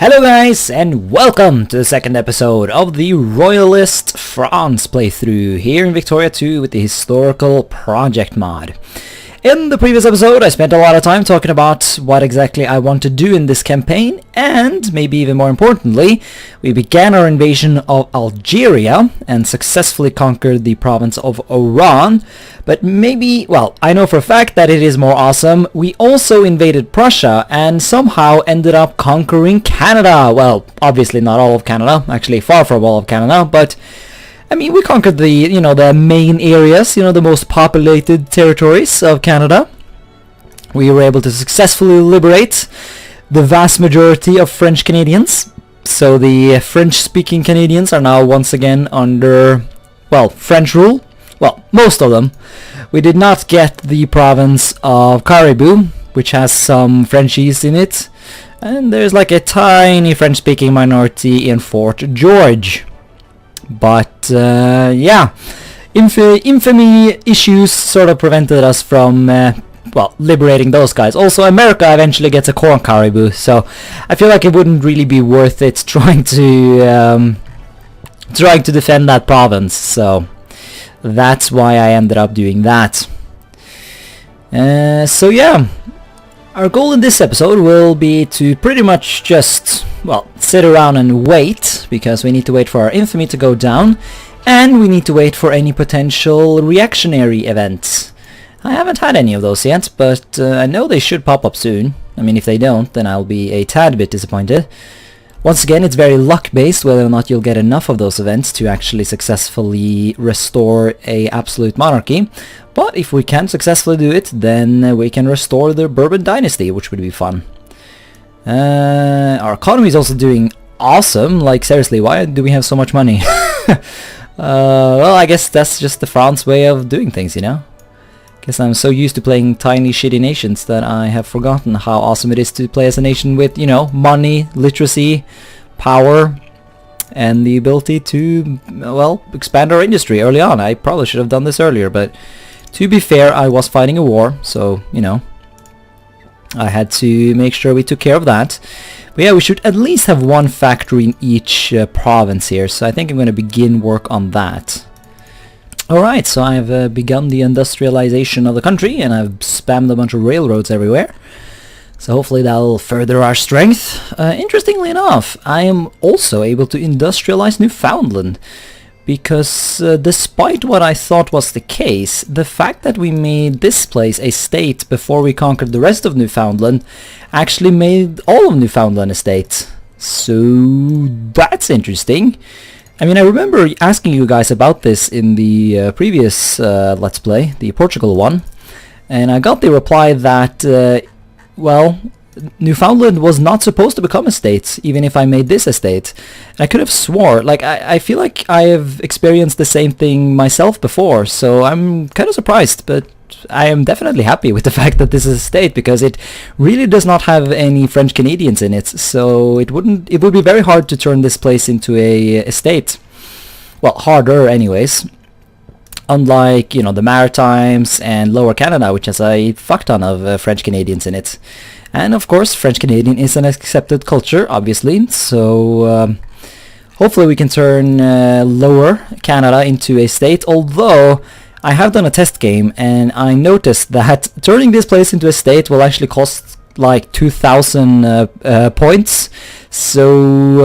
Hello guys, and welcome to the second episode of the Royalist France playthrough here in Victoria 2 with the historical project mod. In the previous episode I spent a lot of time talking about what exactly I want to do in this campaign, and maybe even more importantly, we began our invasion of Algeria and successfully conquered the province of Oran. But maybe, well, I know for a fact that it is more awesome, we also invaded Prussia and somehow ended up conquering Canada. Well, obviously not all of Canada, actually far from all of Canada, but I mean, we conquered the, the main areas, the most populated territories of Canada. We were able to successfully liberate the vast majority of French Canadians. So the French-speaking Canadians are now once again under, well, French rule. Well, most of them. We did not get the province of Caribou, which has some Frenchies in it. And there's like a tiny French-speaking minority in Fort George. But yeah, infamy issues sort of prevented us from, well, liberating those guys. Also, America eventually gets a corn caribou, so I feel like it wouldn't really be worth it trying to defend that province. So that's why I ended up doing that. So yeah. Our goal in this episode will be to pretty much just, well, sit around and wait, because we need to wait for our infamy to go down, and we need to wait for any potential reactionary events. I haven't had any of those yet, but I know they should pop up soon. I mean, if they don't, then I'll be a tad bit disappointed. Once again, it's very luck-based whether or not you'll get enough of those events to actually successfully restore a absolute monarchy. But if we can successfully do it, then we can restore the Bourbon dynasty, which would be fun. Our economy is also doing awesome. Like, seriously, why do we have so much money? Well, I guess that's just the France way of doing things, Guess I'm so used to playing tiny shitty nations that I have forgotten how awesome it is to play as a nation with, money, literacy, power, and the ability to, well, expand our industry early on. I probably should have done this earlier, but to be fair, I was fighting a war, so, I had to make sure we took care of that. But yeah, we should at least have one factory in each province here, so I think I'm going to begin work on that. Alright, so I've begun the industrialization of the country, and I've spammed a bunch of railroads everywhere. So hopefully that'll further our strength. Interestingly enough, I am also able to industrialize Newfoundland. Because despite what I thought was the case, the fact that we made this place a state before we conquered the rest of Newfoundland actually made all of Newfoundland a state. So that's interesting. I mean, I remember asking you guys about this in the previous Let's Play, the Portugal one, and I got the reply that, well, Newfoundland was not supposed to become a state, even if I made this a state. And I could have swore, like, I feel like I have experienced the same thing myself before, so I'm kind of surprised, but I am definitely happy with the fact that this is a state, because it really does not have any French Canadians in it, so it would be very hard to turn this place into a state. Well, harder anyways. Unlike, the Maritimes and Lower Canada, which has a fuck ton of French Canadians in it. And of course, French Canadian is an accepted culture, obviously, so hopefully we can turn Lower Canada into a state, although I have done a test game, and I noticed that turning this place into a state will actually cost like 2,000 points, so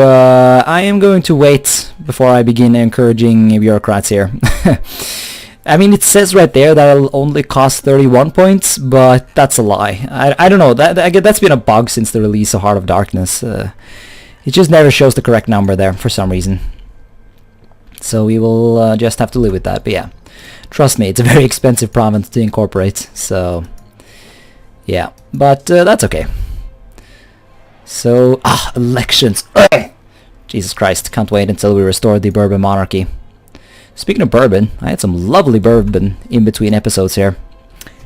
I am going to wait before I begin encouraging bureaucrats here. I mean, it says right there that it'll only cost 31 points, but that's a lie. I don't know, that's been a bug since the release of Heart of Darkness. It just never shows the correct number there for some reason. So we will just have to live with that, but yeah. Trust me, it's a very expensive province to incorporate, so yeah, but that's okay. So, elections. Ugh! Jesus Christ, can't wait until we restore the Bourbon monarchy. Speaking of bourbon, I had some lovely bourbon in between episodes here.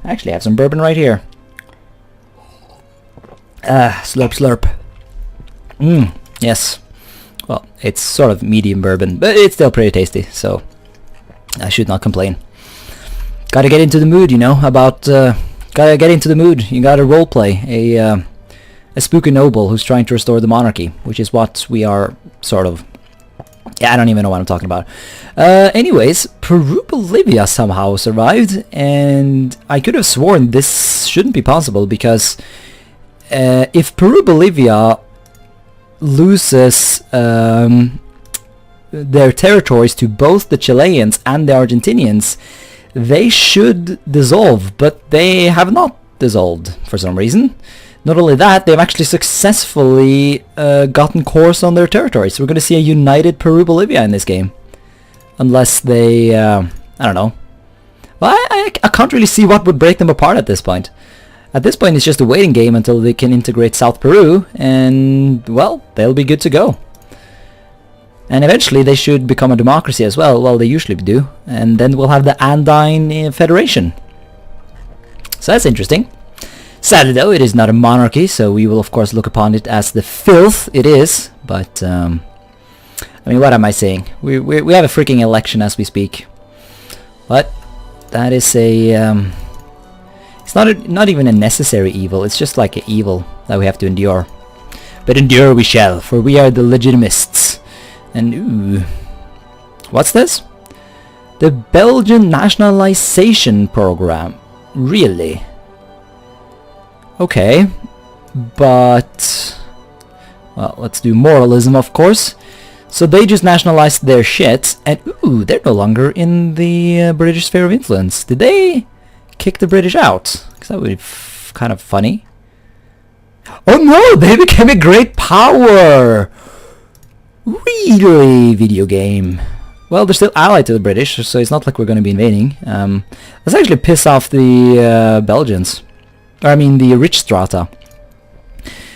I actually have some bourbon right here. Slurp slurp. Yes. Well, it's sort of medium bourbon, but it's still pretty tasty, so I should not complain. Gotta get into the mood, gotta get into the mood. You gotta roleplay a spooky noble who's trying to restore the monarchy, which is what we are sort of. Yeah, I don't even know what I'm talking about. Anyways, Peru-Bolivia somehow survived, and I could have sworn this shouldn't be possible, because if Peru-Bolivia loses their territories to both the Chileans and the Argentinians, they should dissolve, but they have not dissolved for some reason. Not only that, they've actually successfully gotten course on their territories. So we're going to see a united Peru-Bolivia in this game. Unless they, I don't know. Well, I can't really see what would break them apart at this point. At this point, it's just a waiting game until they can integrate South Peru, and, well, they'll be good to go. And eventually they should become a democracy as well. Well, they usually do. And then we'll have the Andine Federation. So that's interesting. Sadly though, it is not a monarchy, so we will of course look upon it as the filth it is. But, I mean, what am I saying? We have a freaking election as we speak. But that is a... it's not even a necessary evil, it's just like an evil that we have to endure. But endure we shall, for we are the legitimists. And ooh... What's this? The Belgian Nationalization Program. Really? Okay, but, well, let's do moralism, of course. So they just nationalized their shit, and ooh, they're no longer in the British sphere of influence. Did they kick the British out? Because that would be kind of funny. Oh no, they became a great power! Really, video game. Well, they're still allied to the British, so it's not like we're going to be invading. Let's actually piss off the Belgians. Or I mean the rich strata.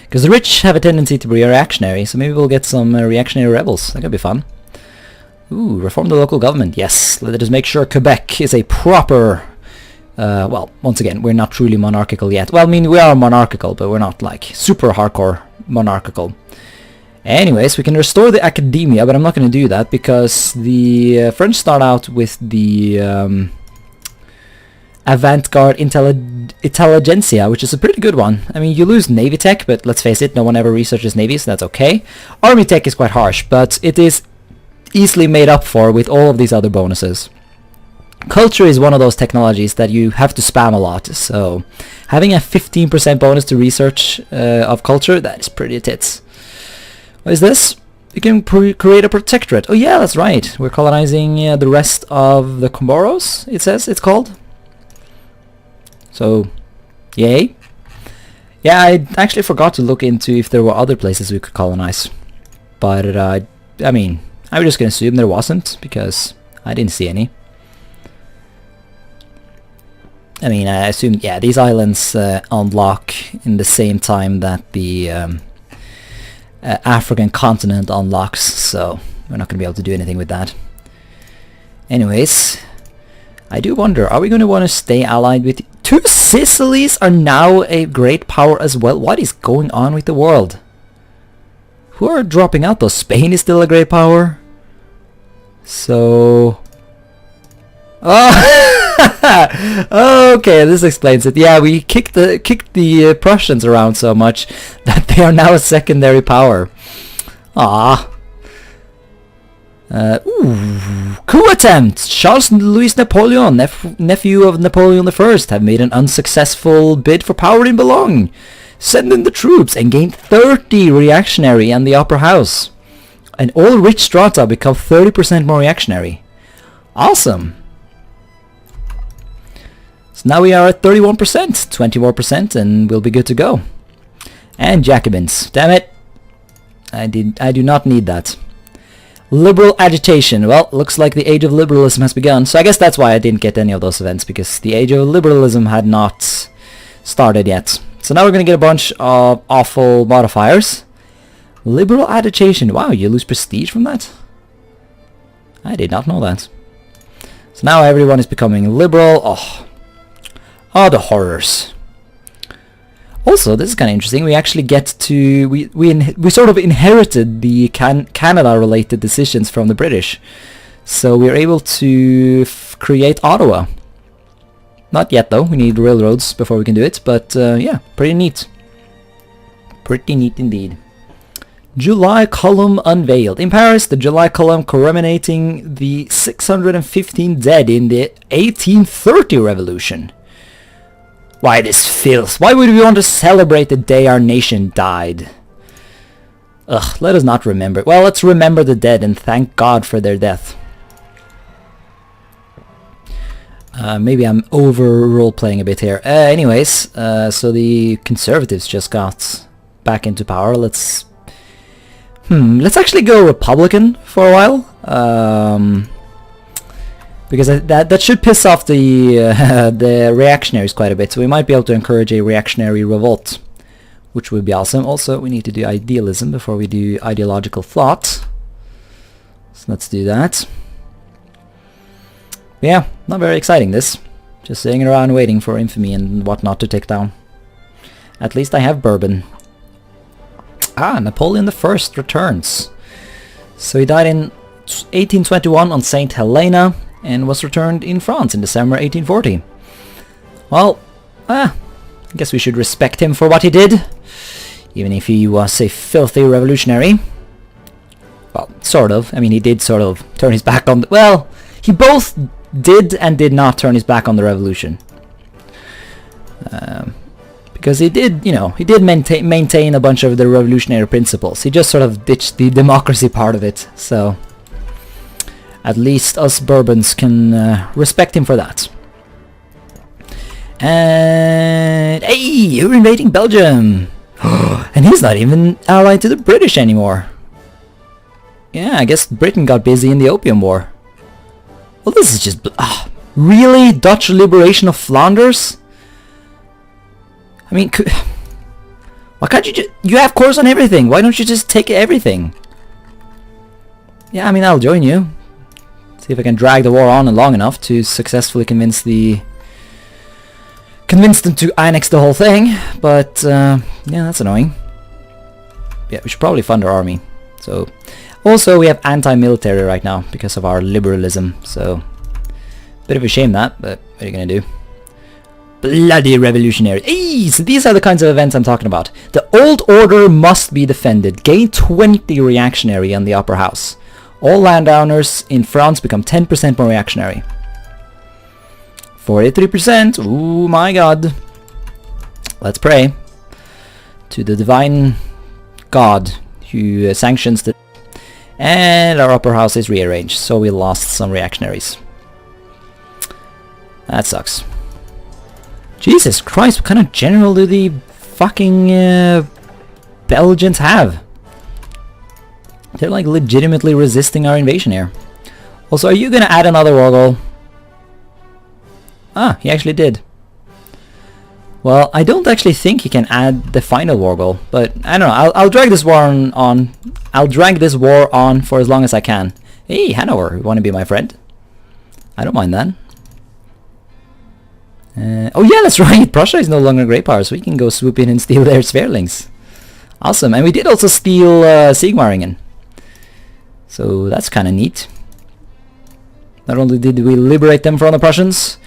Because the rich have a tendency to be reactionary, so maybe we'll get some reactionary rebels. That could be fun. Ooh, reform the local government. Yes, let us make sure Quebec is a proper... well, once again, we're not truly monarchical yet. Well, I mean, we are monarchical, but we're not like super hardcore monarchical. Anyways, we can restore the academia, but I'm not going to do that because the French start out with the... avant-garde intelligentsia, which is a pretty good one. I mean, you lose Navy tech, but let's face it, no one ever researches Navy, so that's okay. Army tech is quite harsh, but it is easily made up for with all of these other bonuses. Culture is one of those technologies that you have to spam a lot, so having a 15% bonus to research of culture, that is pretty tits. What is this? You can create a protectorate. Oh yeah, that's right. We're colonizing the rest of the Comoros, it says it's called. So, yay. Yeah, I actually forgot to look into if there were other places we could colonize. But, I mean, I'm just going to assume there wasn't, because I didn't see any. I mean, I assume, yeah, these islands unlock in the same time that the African continent unlocks, so we're not going to be able to do anything with that. Anyways, I do wonder, are we going to want to stay allied with... Two Sicilies are now a great power as well. What is going on with the world? Who are dropping out though? Spain is still a great power. So... Oh! Okay, this explains it. Yeah, we kicked the Prussians around so much that they are now a secondary power. Ah. Coup attempt! Charles Louis Napoleon, nephew of Napoleon I, have made an unsuccessful bid for power in Boulogne. Send in the troops and gain 30 reactionary and the upper house. And all rich strata become 30% more reactionary. Awesome! So now we are at 31%, 20 more percent, and we'll be good to go. And Jacobins. Damn it! I do not need that. Liberal agitation. Well, looks like the age of liberalism has begun. So I guess that's why I didn't get any of those events, because the age of liberalism had not started yet. So now we're going to get a bunch of awful modifiers. Liberal agitation. Wow, you lose prestige from that? I did not know that. So now everyone is becoming liberal. Oh, the horrors. Also, this is kind of interesting. We actually get to... We sort of inherited the Canada-related decisions from the British. So we're able to create Ottawa. Not yet, though. We need railroads before we can do it. But, yeah, pretty neat. Pretty neat indeed. July column unveiled. In Paris, the July column commemorating the 615 dead in the 1830 revolution. Why this filth? Why would we want to celebrate the day our nation died? Ugh, let us not remember. Well, let's remember the dead and thank God for their death. Maybe I'm over role-playing a bit here. Anyways, so the Conservatives just got back into power. Let's actually go Republican for a while. Because that should piss off the the reactionaries quite a bit. So we might be able to encourage a reactionary revolt, which would be awesome. Also, we need to do idealism before we do ideological thought. So let's do that. Yeah, not very exciting this. Just sitting around waiting for infamy and whatnot to take down. At least I have Bourbon. Ah, Napoleon I returns. So he died in 1821 on St. Helena and was returned in France in December 1840. Well, I guess we should respect him for what he did. Even if he was a filthy revolutionary. Well, sort of. I mean, he did sort of turn his back on the... Well, he both did and did not turn his back on the revolution. Because he did, you know, he did maintain a bunch of the revolutionary principles. He just sort of ditched the democracy part of it. So, at least us Bourbons can respect him for that. And hey, you're invading Belgium! And he's not even allied to the British anymore. Yeah, I guess Britain got busy in the Opium War. Well, this is just... really? Dutch liberation of Flanders? I mean, why can't you just... You have cores on everything. Why don't you just take everything? Yeah, I mean, I'll join you. See if I can drag the war on long enough to successfully convince them to annex the whole thing. But, yeah, that's annoying. Yeah, we should probably fund our army. So... Also, we have anti-military right now because of our liberalism, so... Bit of a shame that, but what are you gonna do? Bloody revolutionary. Hey, so these are the kinds of events I'm talking about. The old order must be defended. Gain 20 reactionary on the upper house. All landowners in France become 10% more reactionary. 43%. Oh my god. Let's pray to the divine God who sanctions the... And our upper house is rearranged, so we lost some reactionaries. That sucks. Jesus Christ, what kind of general do the fucking Belgians have? They're like legitimately resisting our invasion here. Also, are you gonna add another war goal? Ah, he actually did. Well, I don't actually think he can add the final war goal, but I don't know. I'll drag this war on. I'll drag this war on for as long as I can. Hey, Hanover, you want to be my friend? I don't mind that. Oh yeah, that's right. Prussia is no longer a great power, so we can go swoop in and steal their Sverlings. Awesome, and we did also steal Sigmaringen. So that's kind of neat. Not only did we liberate them from the Prussians,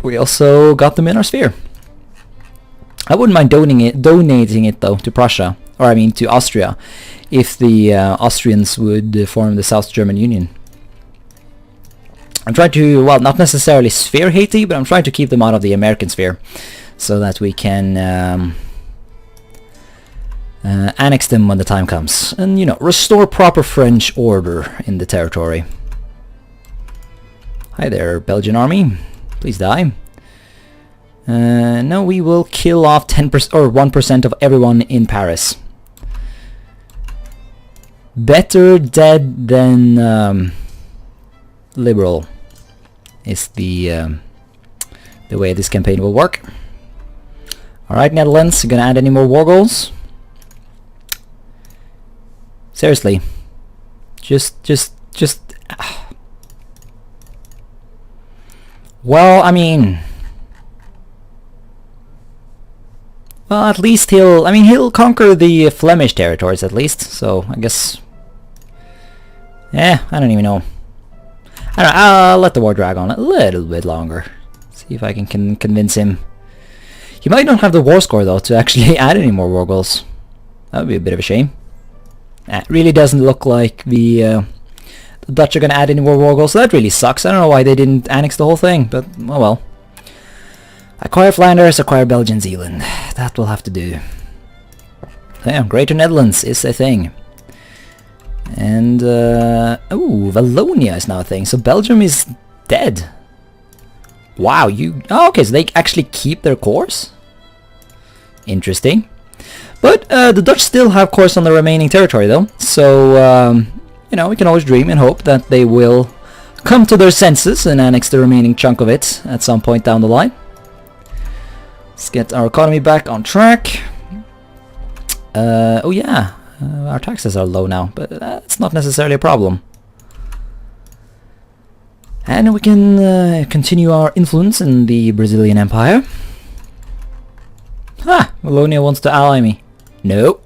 we also got them in our sphere. I wouldn't mind donating it though to Prussia, or I mean to Austria, if the Austrians would form the South German Union. I'm trying to, well, not necessarily sphere Haiti, but I'm trying to keep them out of the American sphere, so that we can annex them when the time comes, and you know, restore proper French order in the territory. Hi there, Belgian army, please die. No, we will kill off 10% or 1% of everyone in Paris. Better dead than liberal is the way this campaign will work. Alright, Netherlands, you gonna add any more war goals? Seriously. Just well, I mean... Well, at least he'll conquer the Flemish territories at least, so I guess... I don't even know. I don't know, I'll let the war drag on a little bit longer. See if I can convince him. He might not have the war score though to actually add any more war goals. That would be a bit of a shame. It really doesn't look like the Dutch are going to add any more war goals, so that really sucks. I don't know why they didn't annex the whole thing, but oh well. Acquire Flanders, acquire Belgian Zealand. That will have to do. Yeah, Greater Netherlands is a thing. And, ooh, Wallonia is now a thing. So Belgium is dead. Wow, oh, okay, so they actually keep their cores? Interesting. But the Dutch still have cores on the remaining territory, though. So, you know, we can always dream and hope that they will come to their senses and annex the remaining chunk of it at some point down the line. Let's get our economy back on track. Oh yeah, our taxes are low now, but that's not necessarily a problem. And we can continue our influence in the Brazilian Empire. Ha! Wallonia wants to ally me. No.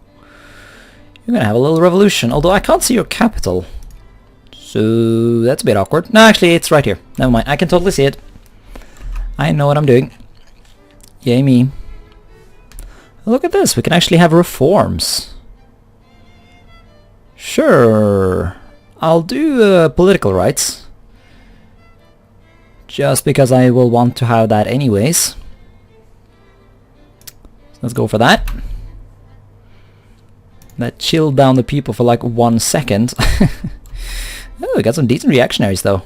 You're gonna have a little revolution, although I can't see your capital. So that's a bit awkward. No, actually it's right here. Never mind, I can totally see it. I know what I'm doing. Yay me. Look at this, we can actually have reforms. Sure. I'll do political rights. Just because I will want to have that anyways. Let's go for that. That chilled down the people for like 1 second. Oh, we got some decent reactionaries though.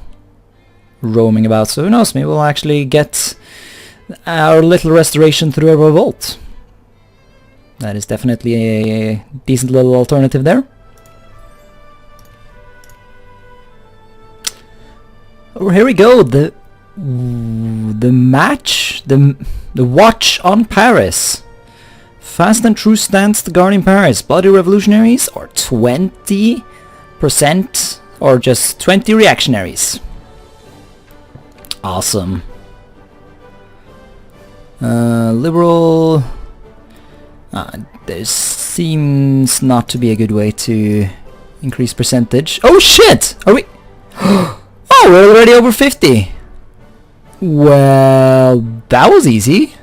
Roaming about, so who knows, maybe we'll actually get our little restoration through a revolt. That is definitely a decent little alternative there. Oh, here we go. The watch on Paris. Fast and true stance to guarding Paris. Bloody revolutionaries or 20% or just 20 reactionaries. Awesome. Liberal. There seems not to be a good way to increase percentage. Oh shit! Are we? Oh, we're already over 50. Well, that was easy.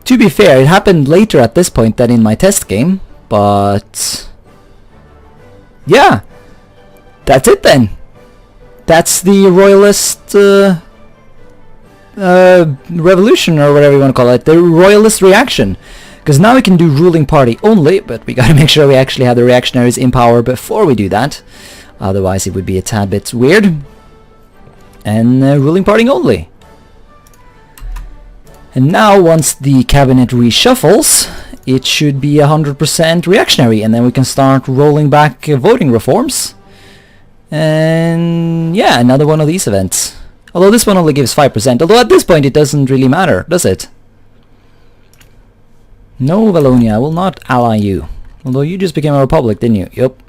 To be fair, it happened later at this point than in my test game, but yeah, that's it then. That's the Royalist revolution, or whatever you want to call it, the Royalist reaction. Because now we can do ruling party only, but we gotta make sure we actually have the reactionaries in power before we do that. Otherwise it would be a tad bit weird. And ruling party only. And now once the cabinet reshuffles, it should be 100% reactionary, and then we can start rolling back voting reforms. And yeah, another one of these events. Although this one only gives 5%, although at this point it doesn't really matter, does it? No, Wallonia, I will not ally you. Although you just became a republic, didn't you? Yup.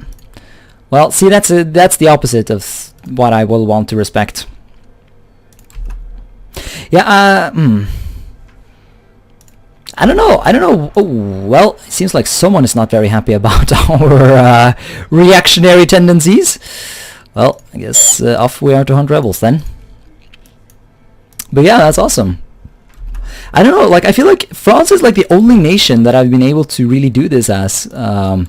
Well, see, that's the opposite of what I will want to respect. Yeah, I don't know. Oh, well, it seems like someone is not very happy about our reactionary tendencies. Well, I guess off we are to hunt rebels then. But yeah, that's awesome. I don't know, like, I feel like France is like the only nation that I've been able to really do this as. Well,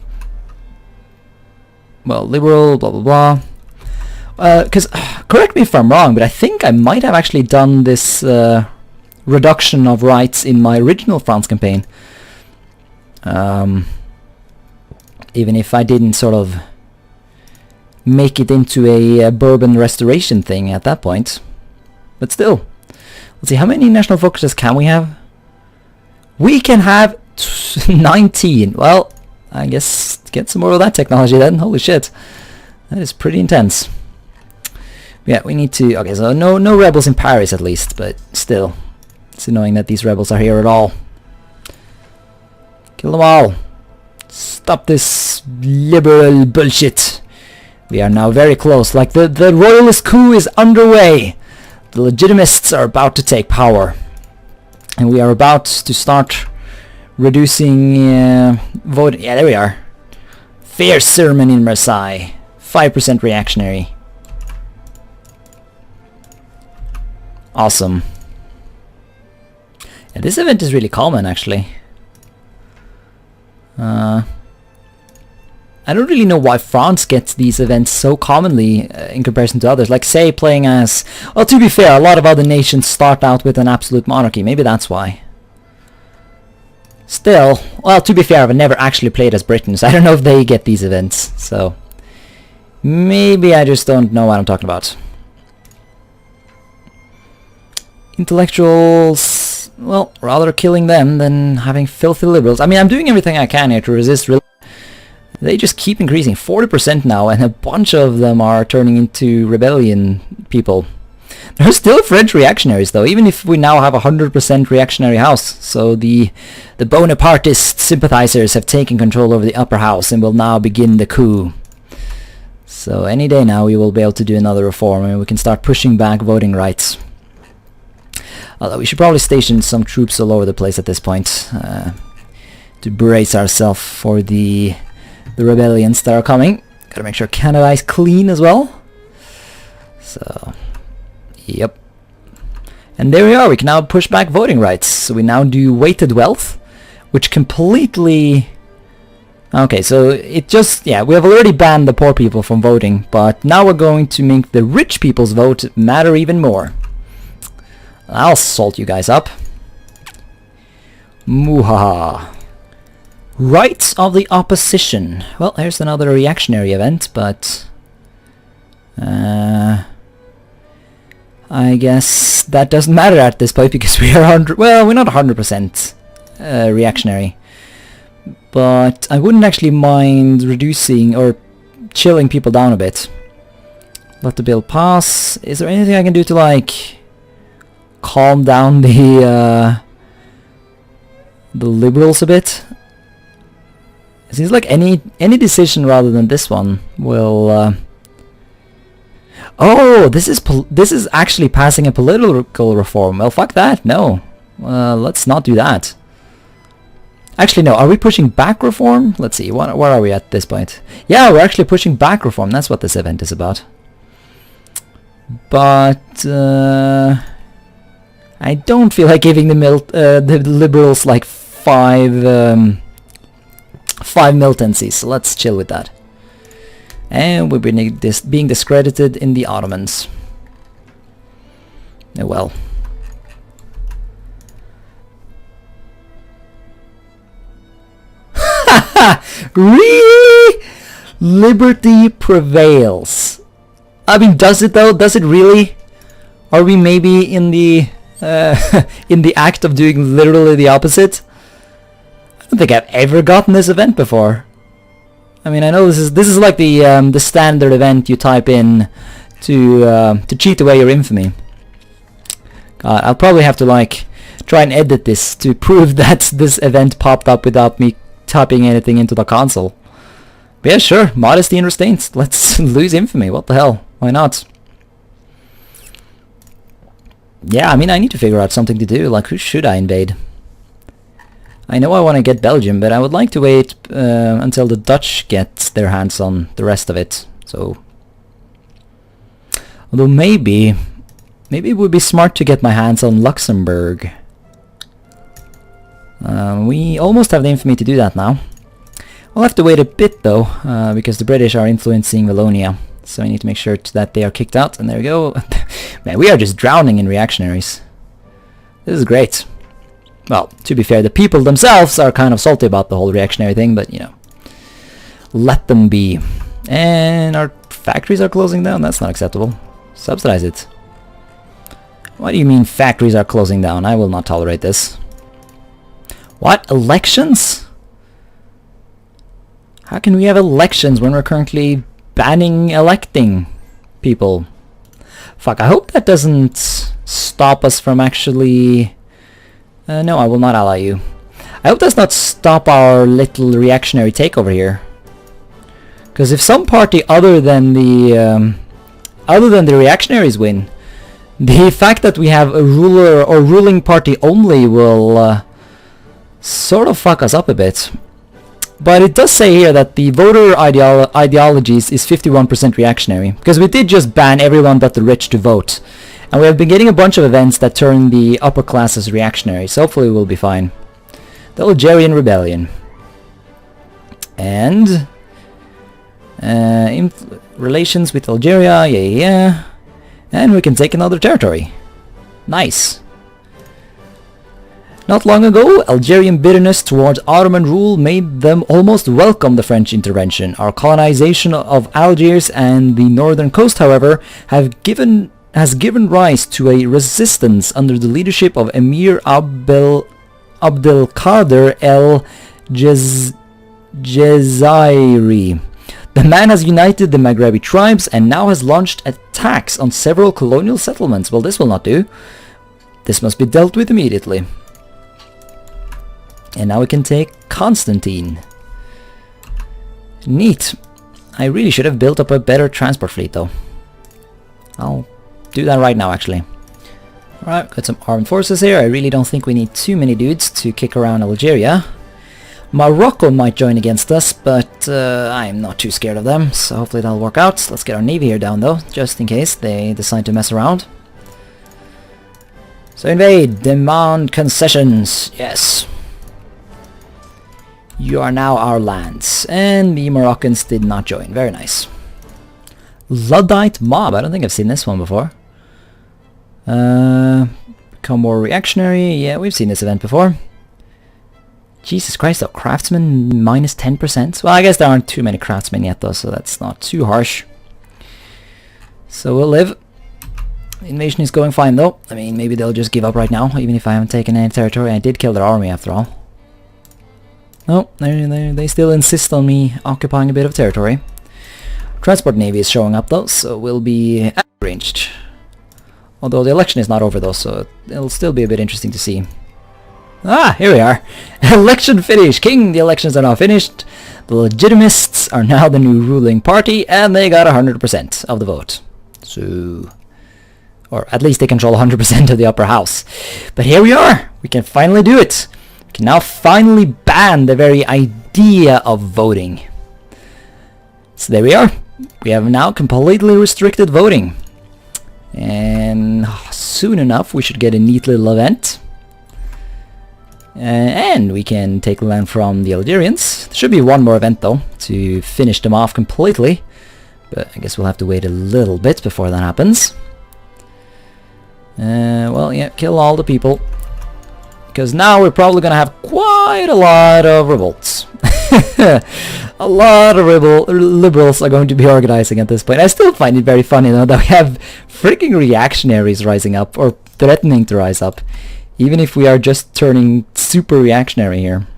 liberal, blah, blah, blah. Because, correct me if I'm wrong, but I think I might have actually done this reduction of rights in my original France campaign. Even if I didn't sort of make it into a Bourbon restoration thing at that point. But still. Let's see, how many national focuses can we have? We can have 19. Well, I guess get some more of that technology then. Holy shit. That is pretty intense. Yeah, we need to... Okay, so no rebels in Paris at least, but still. It's annoying that these rebels are here at all. Kill them all. Stop this liberal bullshit. We are now very close. Like, the Royalist coup is underway. The Legitimists are about to take power. And we are about to start reducing voting. Yeah, there we are. Fair sermon in Marseille. 5% reactionary. Awesome. Yeah, this event is really common, actually. I don't really know why France gets these events so commonly in comparison to others. Like, say, playing as... Well, to be fair, a lot of other nations start out with an absolute monarchy. Maybe that's why. Still, well, to be fair, I've never actually played as Britain, so I don't know if they get these events. So, maybe I just don't know what I'm talking about. Intellectuals... Well, rather killing them than having filthy liberals. I mean, I'm doing everything I can here to resist... They just keep increasing, 40% now, and a bunch of them are turning into rebellion people. There are still French reactionaries, though, even if we now have a 100% reactionary house. So the Bonapartist sympathizers have taken control over the upper house and will now begin the coup. So any day now we will be able to do another reform and we can start pushing back voting rights. Although we should probably station some troops all over the place at this point to brace ourselves for the rebellions that are coming. Gotta make sure Canada is clean as well. So, yep. And there we are, we can now push back voting rights. So we now do weighted wealth, which completely... Okay, so it just... Yeah, we have already banned the poor people from voting, but now we're going to make the rich people's vote matter even more. I'll salt you guys up. Muhaha. Rights of the opposition. Well, here's another reactionary event, but I guess that doesn't matter at this point because we are well, we're not 100% reactionary, but I wouldn't actually mind reducing or chilling people down a bit. Let the bill pass. Is there anything I can do to like calm down the liberals a bit? It seems like any decision rather than this one will... Oh, this is actually passing a political reform. Well, fuck that. No. Let's not do that. Actually, no. Are we pushing back reform? Let's see. Where are we at this point? Yeah, we're actually pushing back reform. That's what this event is about. But... I don't feel like giving the liberals like 5 militancies, so let's chill with that. And we're being discredited in the Ottomans. Oh well. Really? Liberty prevails. I mean, does it though? Does it really? Are we maybe in the in the act of doing literally the opposite? I don't think I've ever gotten this event before. I mean, I know this is like the standard event you type in to cheat away your infamy. God, I'll probably have to like try and edit this to prove that this event popped up without me typing anything into the console. But yeah, sure, modesty and restraint. Let's lose infamy. What the hell? Why not? Yeah, I mean, I need to figure out something to do. Like, who should I invade? I know I want to get Belgium, but I would like to wait until the Dutch get their hands on the rest of it. So, although maybe it would be smart to get my hands on Luxembourg. We almost have the infamy to do that now. We'll have to wait a bit though, because the British are influencing Wallonia. So I need to make sure that they are kicked out, and there we go. Man, we are just drowning in reactionaries. This is great. Well, to be fair, the people themselves are kind of salty about the whole reactionary thing, but, you know, let them be. And our factories are closing down? That's not acceptable. Subsidize it. What do you mean factories are closing down? I will not tolerate this. What? Elections? How can we have elections when we're currently banning electing people? Fuck, I hope that doesn't stop us from actually... no, I will not ally you. I hope that's not stop our little reactionary takeover here. Because if some party other than the reactionaries win, the fact that we have a ruler or ruling party only will sort of fuck us up a bit. But it does say here that the voter ideologies is 51% reactionary, because we did just ban everyone but the rich to vote. And we have been getting a bunch of events that turn the upper classes reactionary, so hopefully we'll be fine. The Algerian Rebellion. And relations with Algeria, yeah. And we can take another territory. Nice. Not long ago, Algerian bitterness towards Ottoman rule made them almost welcome the French intervention. Our colonization of Algiers and the northern coast, however, has given rise to a resistance under the leadership of Emir Abdelkader el Jazairi. The man has united the Maghrebi tribes and now has launched attacks on several colonial settlements. Well, this will not do. This must be dealt with immediately. And now we can take Constantine. Neat. I really should have built up a better transport fleet though. I'll do that right now actually. Alright, got some armed forces here. I really don't think we need too many dudes to kick around Algeria. Morocco might join against us, but I'm not too scared of them, so hopefully that'll work out. Let's get our navy here down though, just in case they decide to mess around. So invade, demand concessions, yes. You are now our lands, and the Moroccans did not join, very nice. Luddite mob, I don't think I've seen this one before. Become more reactionary, yeah, we've seen this event before. Jesus Christ, though, craftsmen minus 10%. Well, I guess there aren't too many craftsmen yet though, so that's not too harsh. So we'll live. Invasion is going fine though. I mean, maybe they'll just give up right now, even if I haven't taken any territory. I did kill their army after all. No, they still insist on me occupying a bit of territory. Transport navy is showing up though, so we'll be arranged. Although the election is not over though, so it'll still be a bit interesting to see. Ah, here we are. Election finished. King, the elections are now finished. The Legitimists are now the new ruling party, and they got 100% of the vote. So, or at least they control 100% of the upper house. But here we are. We can finally do it. We can now finally ban the very idea of voting. So there we are. We have now completely restricted voting. And soon enough we should get a neat little event. And we can take land from the Algerians. There should be one more event though, to finish them off completely. But I guess we'll have to wait a little bit before that happens. Well, yeah, kill all the people. Because now we're probably going to have quite a lot of revolts. A lot of liberals are going to be organizing at this point. I still find it very funny though that we have freaking reactionaries rising up, or threatening to rise up. Even if we are just turning super reactionary here.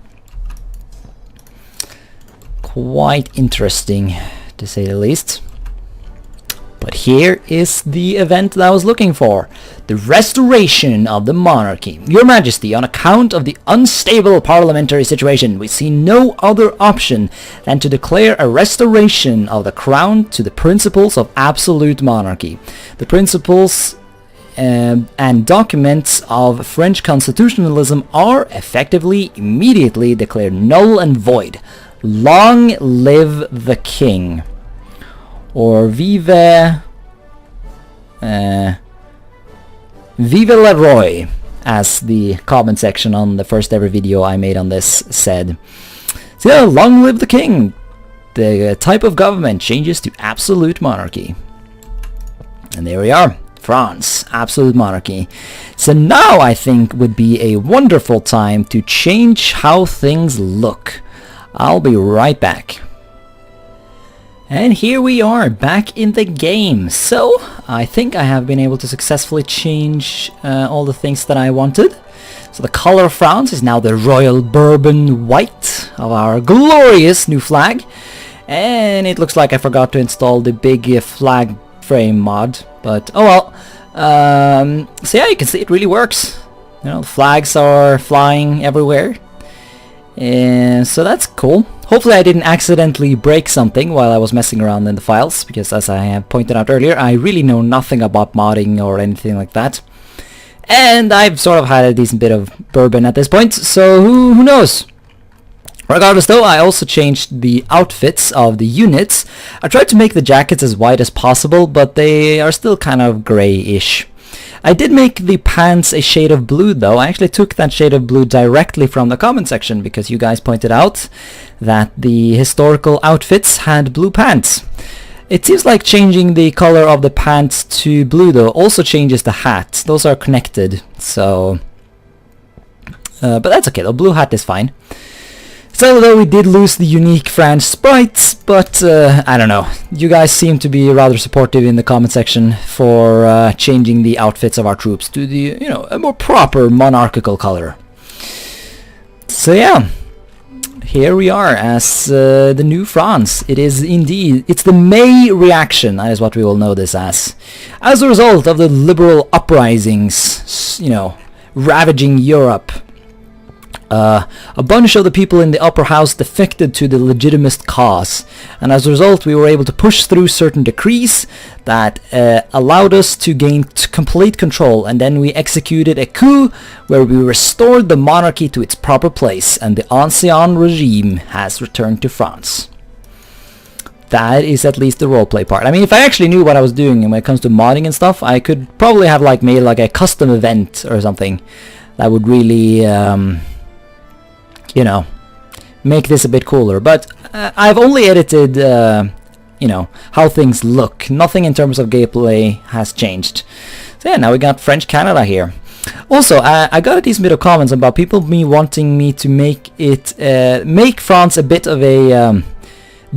Quite interesting, to say the least. But here is the event that I was looking for. The restoration of the monarchy. Your Majesty, on account of the unstable parliamentary situation, we see no other option than to declare a restoration of the crown to the principles of absolute monarchy. The principles and documents of French constitutionalism are effectively, immediately declared null and void. Long live the king. Or vive le roi, as the comment section on the first ever video I made on this said. So yeah, long live the king. The type of government changes to absolute monarchy. And there we are. France, absolute monarchy. So now I think would be a wonderful time to change how things look. I'll be right back. And here we are, back in the game. So, I think I have been able to successfully change all the things that I wanted. So the color of France is now the royal Bourbon white of our glorious new flag. And it looks like I forgot to install the big flag frame mod. But, oh well. So yeah, you can see it really works. You know, the flags are flying everywhere. And so that's cool. Hopefully I didn't accidentally break something while I was messing around in the files, because as I have pointed out earlier, I really know nothing about modding or anything like that. And I've sort of had a decent bit of bourbon at this point, so who knows? Regardless though, I also changed the outfits of the units. I tried to make the jackets as white as possible, but they are still kind of grey-ish. I did make the pants a shade of blue though. I actually took that shade of blue directly from the comment section because you guys pointed out that the historical outfits had blue pants. It seems like changing the color of the pants to blue though also changes the hat. Those are connected, so... but that's okay, the blue hat is fine. So though we did lose the unique France sprites, but I don't know. You guys seem to be rather supportive in the comment section for changing the outfits of our troops to the, you know, a more proper monarchical color. So yeah, here we are as the new France. It is indeed, it's the May reaction, that is what we will know this as. As a result of the liberal uprisings, you know, ravaging Europe. A bunch of the people in the upper house defected to the legitimist cause, and as a result we were able to push through certain decrees that allowed us to gain complete control, and then we executed a coup where we restored the monarchy to its proper place, and the ancien regime has returned to France. That is at least the roleplay part. I mean, if I actually knew what I was doing when it comes to modding and stuff, I could probably have like made like a custom event or something that would really you know, make this a bit cooler, but I've only edited, you know, how things look. Nothing in terms of gameplay has changed. So yeah, now we got French Canada here. Also, I got a decent bit of comments about people wanting me to make it, make France a bit of a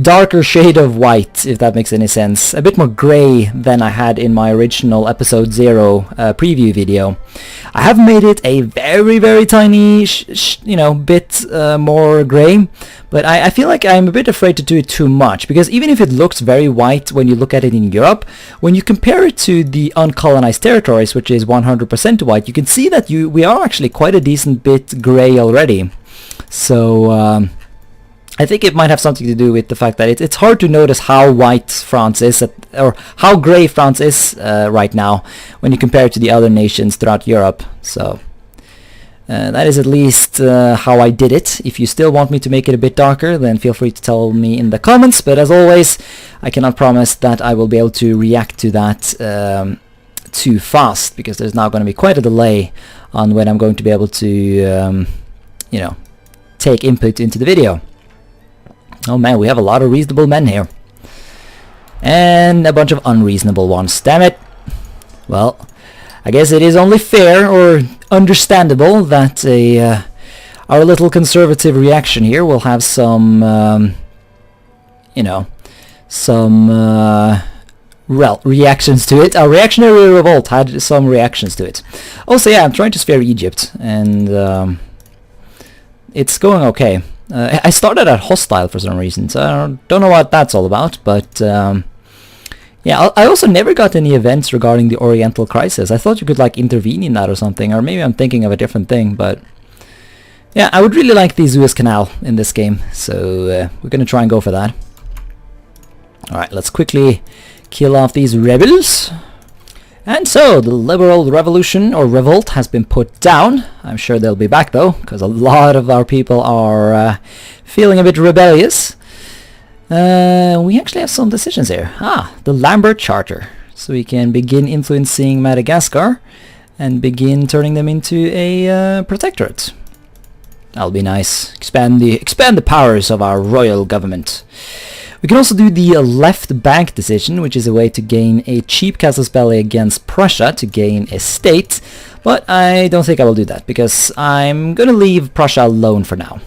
darker shade of white, if that makes any sense. A bit more grey than I had in my original episode 0 preview video. I have made it a very, very tiny, you know, bit more grey, but I feel like I'm a bit afraid to do it too much, because even if it looks very white when you look at it in Europe, when you compare it to the uncolonized territories, which is 100% white, you can see that we are actually quite a decent bit grey already. So I think it might have something to do with the fact that it's hard to notice how white France is, or how grey France is right now when you compare it to the other nations throughout Europe. So that is at least how I did it. If you still want me to make it a bit darker, then feel free to tell me in the comments. But as always, I cannot promise that I will be able to react to that too fast, because there's now going to be quite a delay on when I'm going to be able to, you know, take input into the video. Oh man, we have a lot of reasonable men here. And a bunch of unreasonable ones. Damn it! Well, I guess it is only fair or understandable that our little conservative reaction here will have some, you know, some reactions to it. Our reactionary revolt had some reactions to it. Also, yeah, I'm trying to spare Egypt, and it's going okay. I started at hostile for some reason, so I don't know what that's all about, but yeah, I also never got any events regarding the Oriental Crisis. I thought you could like intervene in that or something, or maybe I'm thinking of a different thing, but yeah, I would really like the Suez Canal in this game, so we're gonna try and go for that. Alright, let's quickly kill off these rebels. And so, the liberal revolution, or revolt, has been put down. I'm sure they'll be back though, because a lot of our people are feeling a bit rebellious. We actually have some decisions here. The Lambert Charter. So we can begin influencing Madagascar, and begin turning them into a protectorate. That'll be nice. Expand the powers of our royal government. We can also do the left bank decision, which is a way to gain a cheap casus belli against Prussia to gain a state, but I don't think I will do that, because I'm gonna leave Prussia alone for now.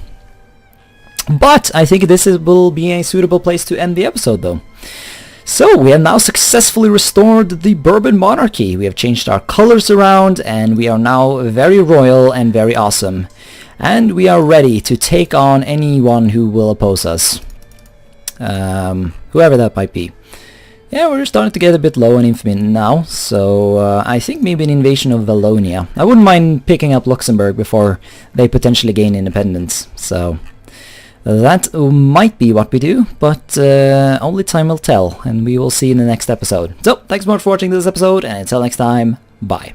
But I think this will be a suitable place to end the episode though. So we have now successfully restored the Bourbon monarchy. We have changed our colors around, and we are now very royal and very awesome. And we are ready to take on anyone who will oppose us. Whoever that might be. Yeah, we're starting to get a bit low on infamy now, so I think maybe an invasion of Wallonia. I wouldn't mind picking up Luxembourg before they potentially gain independence, so that might be what we do, but only time will tell, and we will see in the next episode. So, thanks so much for watching this episode, and until next time, bye.